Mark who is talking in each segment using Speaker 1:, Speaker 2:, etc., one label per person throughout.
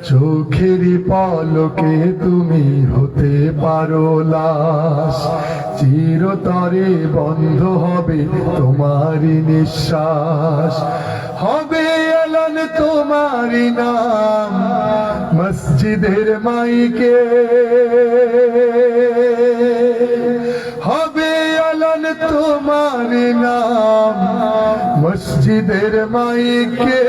Speaker 1: চোখেরই পলকে তুমি হতে পারো লাশ, চিরতরে বন্ধ হবে তোমারই নিঃশ্বাস। হবে এলান তোমারই নাম মসজিদের মাইকে, হবে এলান তোমারই নাম মসজিদের মাইকে।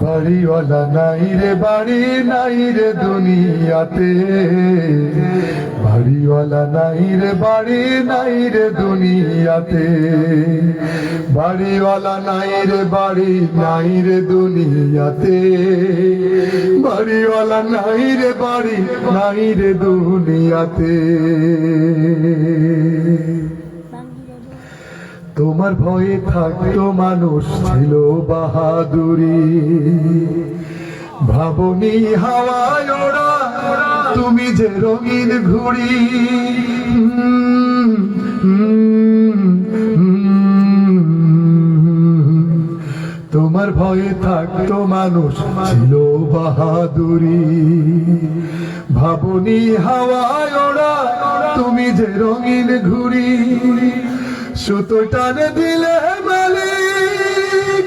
Speaker 1: বাড়িওয়ালা নাই রে বাড়ি নাই রে দুনিয়াতে, বাড়িওয়ালা নাই রে বাড়ি নাই রে দুনিয়াতে, বাড়িওয়ালা নাই রে বাড়ি নাই রে দুনিয়াতে, বাড়িওয়ালা নাই রে বাড়ি নাই রে দুনিয়াতে। তোমার ভয়ে থাকতো মানুষ ছিল বাহাদুরি, ভাবনি হাওয়ায় ওরা তুমি যে রঙিন ঘুড়ি। তোমার ভয়ে থাকতো মানুষ ছিল বাহাদুরি, ভাবনি হাওয়ায় ওরা তুমি যে রঙিন ঘুড়ি। সুতো টানে দিলে মালিক,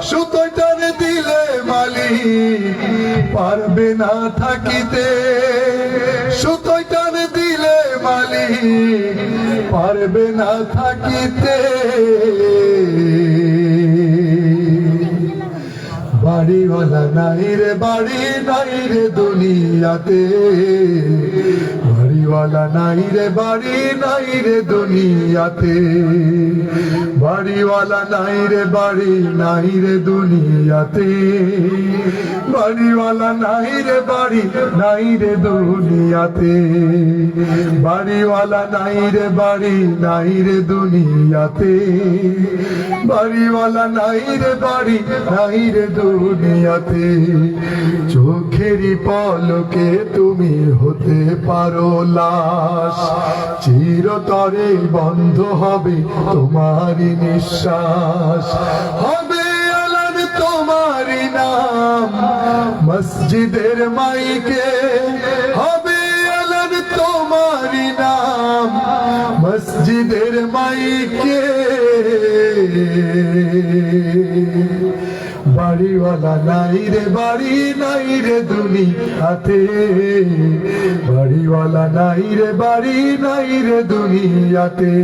Speaker 1: সুতো টানে দিলে মালিক পারবে না থাকিতে, সুতো টানে দিলে মালিক পারবে না থাকিতে। বাড়িওয়ালা নাই রে বাড়ি নাই রে দুনিয়াতে, বাড়িওয়ালা নাই রে বাড়ি নাই রে দুনিয়াতে, বাড়িওয়ালা নাই রে বাড়ি নাই রে দুনিয়াতে, বাড়িওয়ালা নাই রে বাড়ি নাই রে দুনিয়াতে, বাড়িওয়ালা নাই রে বাড়ি নাই রে দুনিয়াতে, বাড়িওয়ালা নাই রে বাড়ি নাই রে দুনিয়াতে। চোখেরই পলকে তুমি হতে পারো লাশ, চিরতরে বন্ধ হবে তোমারই নিঃশ্বাস। হবে এলান তোমারই নাম মসজিদের মাইকে, হবে এলান তোমারই নাম মসজিদের মাইকে। বাড়িওয়ালা নাই রে বাড়ি নাই রে দুনিয়াতে, বাড়িওয়ালা নাই রে বাড়ি নাই রে দুনিয়াতে,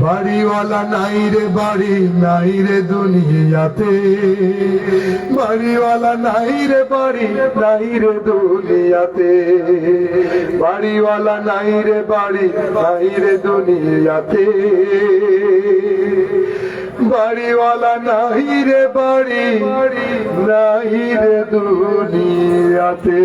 Speaker 1: বাড়িওয়ালা নাই রে বাড়ি নাই রে দুনিয়াতে, বাড়িওয়ালা নাই রে বাড়ি নাই রে দুনিয়াতে, বাড়িওয়ালা নাই রে বাড়ি নাই রে দুনিয়াতে, বাড়িওয়ালা নাই রে বাড়ি নাই রে দুনিয়াতে।